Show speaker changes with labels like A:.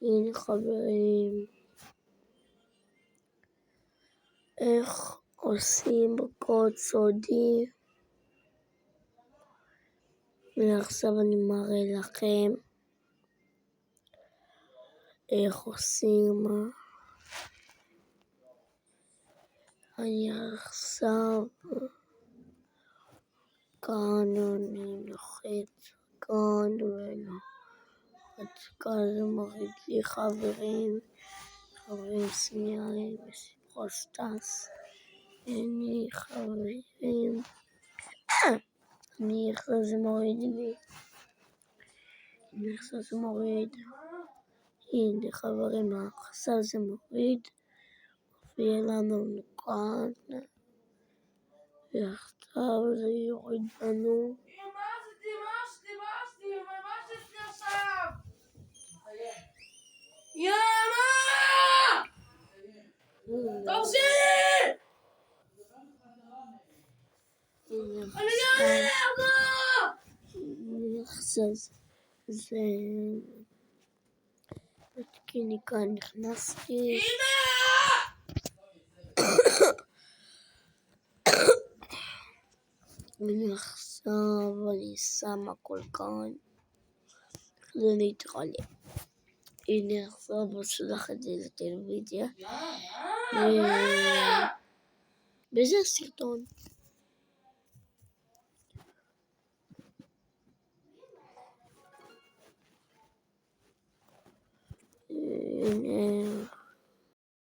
A: הנה חברים, איך עושים קוד סודי, ועכשיו אני מראה לכם איך עושים. אני עכשיו כאן, אני לוחץ כאן ולוחץ כאן, זה מראה לי חברים סמיאלי וספרוסטס. הנה חברים, אני עכשיו זה מוריד לי, הנה חברים, עכשיו זה מוריד, מופיע לנו כאן, ועכשיו זה יוריד לנו. עכשיו זה מתקין כאן, נכנסתי. עכשיו אני שם הכל כאן, זה נתראה. הנה עכשיו אשלח את זה לטלוויזיה, וזה הסרטון. הנה